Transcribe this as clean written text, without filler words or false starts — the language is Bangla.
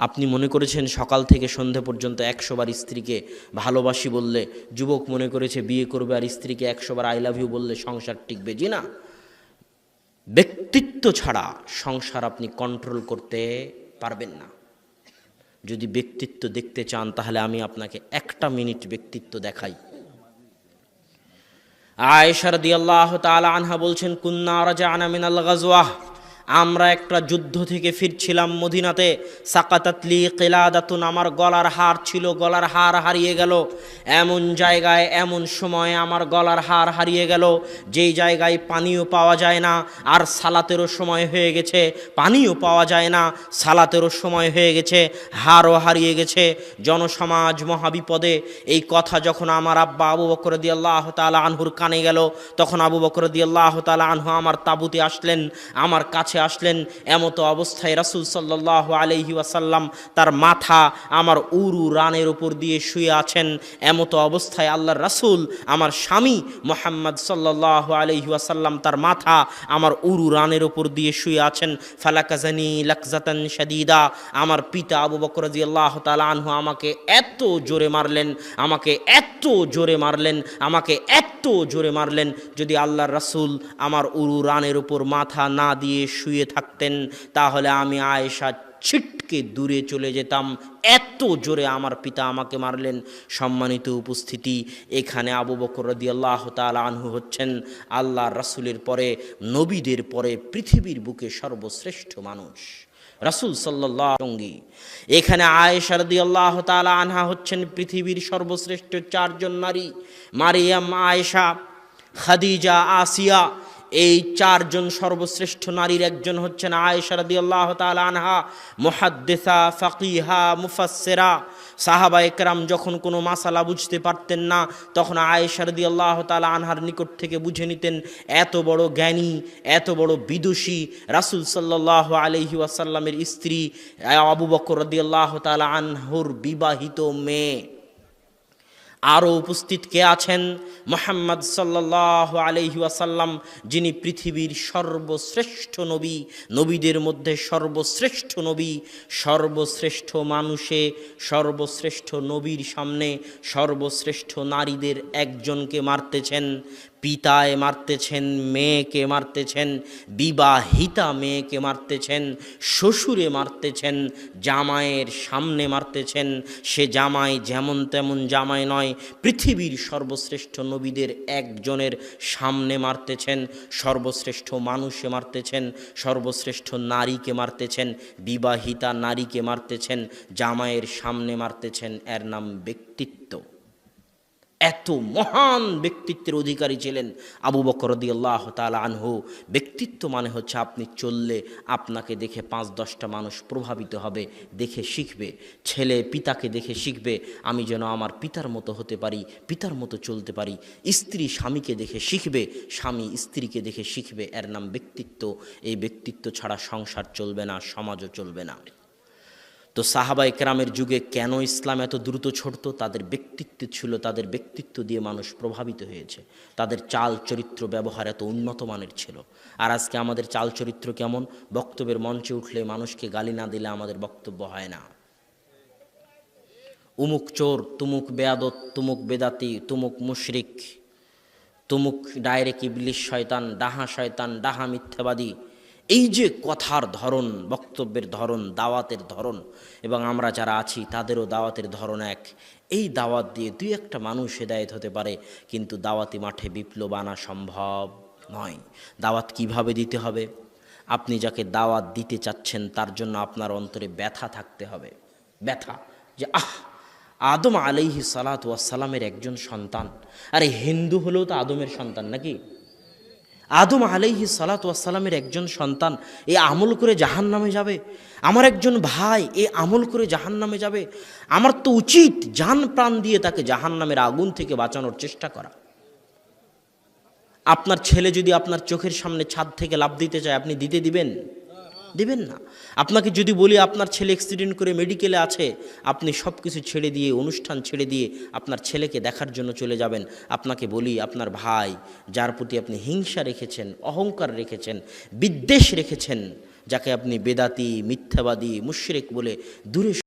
আপনি মনে করেছেন সকাল থেকে সন্ধে পর্যন্ত 100 বার স্ত্রীকে ভালোবাসি বললে, যুবক মনে করেছে বিয়ে করবে আর স্ত্রীকে 100 বার আই লাভ ইউ বললে সংসার টিকবে। জি না, ব্যক্তিত্ব ছাড়া সংসার আপনি কন্ট্রোল করতে পারবেন না। যদি ব্যক্তিত্ব দেখতে চান তাহলে আমি আপনাকে 1 মিনিট ব্যক্তিত্ব দেখাই। আয়েশা রাদিয়াল্লাহু তাআলা আনহা বলছেন, কুন্না রাজা'না মিনাল গাজওয়াহ, আমরা একটা যুদ্ধ থেকে ফিরছিলাম মদিনাতে। সাকাতাতলি কিলাদাতুন, আমার গলার হার ছিল, গলার হার হারিয়ে গেল। এমন জায়গায় এমন সময় আমার গলার হার হারিয়ে গেল যেই জায়গায় পানিও পাওয়া যায় না, আর সালাতেরও সময় হয়ে গেছে, পানিও পাওয়া যায় না, সালাতেরও সময় হয়ে গেছে, হারও হারিয়ে গেছে, জনসমাজ মহাবিপদে। এই কথা যখন আমার আব্বা আবু বকর রাদিয়াল্লাহু তাআলা আনহুর কানে গেল, তখন আবু বকর রাদিয়াল্লাহু তাআলা আনহু আমার তাঁবুতে আসলেন, আমার কাছে আসলেন। এমতো অবস্থায় রাসূল সাল্লাল্লাহু আলাইহি ওয়াসাল্লাম তার মাথা আমার উরু রানের উপর দিয়ে শুয়ে আছেন। এমতো অবস্থায় আল্লাহর রাসূল আমার স্বামী মুহাম্মদ সাল্লাল্লাহু আলাইহি ওয়াসাল্লাম তার মাথা আমার উরু রানের উপর দিয়ে শুয়ে আছেন। ফালাকাজানি লাকজাতান শাদীদা, আমার পিতা আবু বকর রাদিয়াল্লাহু তাআলা আনহু আমাকে এত জোরে মারলেন, আমাকে এত জোরে মারলেন, আমাকে এত জোরে মারলেন, যদি আল্লাহর রাসূল আমার উরু রানের উপর মাথা না দিয়ে শুয়ে থাকতেন তাহলে আমি আয়েশা ছিটকে দূরে চলে যেতাম। এত জোরে আমার পিতা আমাকে মারলেন। সম্মানিত উপস্থিতি, এখানে আবু বকর রাদিয়াল্লাহু তাআলা আনহু হচ্ছেন আল্লাহর রাসূলের পরে, নবীদের পরে পৃথিবীর বুকে সর্বশ্রেষ্ঠ মানুষ, রাসূল সাল্লাল্লাহু আলাইহি সঙ্গী। এখানে আয়েশা রাদিয়াল্লাহু তাআলা আনহা হচ্ছেন পৃথিবীর সর্বশ্রেষ্ঠ 4 জন নারী। মারিয়াম, আয়েশা, খাদিজা, আসিয়া, এই 4 জন সর্বশ্রেষ্ঠ নারীর একজন হচ্ছেন আয়েশা রাদিয়াল্লাহু তাআলা আনহা, মুহাদ্দিসা, ফাকিহা, মুফাসসিরা। সাহাবায়ে কেরাম যখন কোনো মাসালা বুঝতে পারতেন না তখন আয়েশা রাদিয়াল্লাহু তাআলা আনহার নিকট থেকে বুঝে নিতেন। এত বড় জ্ঞানী, এত বড় বিদুষী রাসূল সাল্লাল্লাহু আলাইহি ওয়াসাল্লামের স্ত্রী আবু বকর রাদিয়াল্লাহু তাআলা আনহুর বিবাহিত মেয়ে। আরও উপস্থিত কে আছেন? মুহাম্মদ সাল্লাল্লাহু আলাইহি ওয়াসাল্লাম, যিনি পৃথিবীর সর্বশ্রেষ্ঠ নবী, নবীদের মধ্যে সর্বশ্রেষ্ঠ নবী। সর্বশ্রেষ্ঠ মানুষে, সর্বশ্রেষ্ঠ নবীর সামনে সর্বশ্রেষ্ঠ নারীদের একজনকে মারতেছেন। পিতায় মারতেছেন, মেয়েকে মারতেছেন, বিবাহিতা মেয়েকে মারতেছেন, শ্বশুরে মারতেছেন, জামাইয়ের সামনে মারতেছেন। সে জামাই যেমন তেমন জামাই নয়, পৃথিবীর সর্বশ্রেষ্ঠ নবীদের একজনের সামনে মারতেছেন। সর্বশ্রেষ্ঠ মানুষে মারতেছেন, সর্বশ্রেষ্ঠ নারীকে মারতেছেন, বিবাহিতা নারীকে মারতেছেন, জামাইয়ের সামনে মারতেছেন। এর নাম ব্যক্তিত্ব। এত মহান ব্যক্তিত্বের অধিকারী ছিলেন আবু বকর রাদিয়াল্লাহু তাআলা আনহু। ব্যক্তিত্ব মানে হচ্ছে আপনি চললে আপনাকে দেখে 5-10টা মানুষ প্রভাবিত হবে, দেখে শিখবে। ছেলে পিতাকে দেখে শিখবে, আমি যেন আমার পিতার মতো হতে পারি, পিতার মতো চলতে পারি। স্ত্রী স্বামীকে দেখে শিখবে, স্বামী স্ত্রীকে দেখে শিখবে। এর নাম ব্যক্তিত্ব। এই ব্যক্তিত্ব ছাড়া সংসার চলবে না, সমাজও চলবে না। তো সাহাবায়ে কেরামের যুগে কেন ইসলাম এত দ্রুত ছড়ত? তাদের ব্যক্তিত্ব ছিল, তাদের ব্যক্তিত্ব দিয়ে মানুষ প্রভাবিত হয়েছে। তাদের চাল চরিত্র ব্যবহার এত উন্নত মানের ছিল। আর আজকে আমাদের চাল চরিত্র কেমন? বক্তব্যের মঞ্চে উঠলে মানুষকে গালি না দিলে আমাদের বক্তব্য হয় না। উমুক চোর, তুমুক বেয়াদত, তুমুক বেদাতি, তুমুক মুশরিক, তুমুক ডাইরেক্ট ইবলিশ শয়তান, ডাহা শয়তান, ডাহা মিথ্যাবাদী। এই যে কথার ধরন, বক্তব্যের ধরন, দাওয়াতের ধরন, এবং আমরা যারা আছি তাদেরও দাওয়াতের ধরন এক। এই দাওয়াত দিয়ে 2-1টা মানুষ হেদায়েত হতে পারে, কিন্তু দাওয়াতি মাঠে বিপ্লব আনা সম্ভব নয়। দাওয়াত কিভাবে দিতে হবে? আপনি যাকে দাওয়াত দিতে চাচ্ছেন তার জন্য আপনার অন্তরে ব্যথা থাকতে হবে। ব্যথা যে আদম আলাইহিস সালাতু ওয়াস সালামের একজন সন্তান। আরে হিন্দু হলেও তো আদমের সন্তান নাকি? আদম আলাইহিস সালাতু ওয়াস সালামের একজন সন্তান, এ আমল করে জাহান্নামে যাবে। আমার একজন ভাই এ আমল করে জাহান্নামে যাবে। আমার তো উচিত জান প্রাণ দিয়ে তাকে জাহান্নামের আগুন থেকে বাঁচানোর চেষ্টা করা। আপনার ছেলে যদি আপনার চোখের সামনে ছাদ থেকে লাফ দিতে চায়, আপনি দিতে দিবেন? দিবেন না। আপনাকে যদি বলি আপনার ছেলে অ্যাক্সিডেন্ট করে মেডিকেলে আছে, আপনি সব কিছু ছেড়ে দিয়ে, অনুষ্ঠান ছেড়ে দিয়ে আপনার ছেলেকে দেখার জন্য চলে যাবেন। আপনাকে বলি আপনার ভাই, যার প্রতি আপনি হিংসা রেখেছেন, অহংকার রেখেছেন, বিদ্বেষ রেখেছেন, যাকে আপনি বেদাতি, মিথ্যাবাদী, মুশরিক বলে দূরে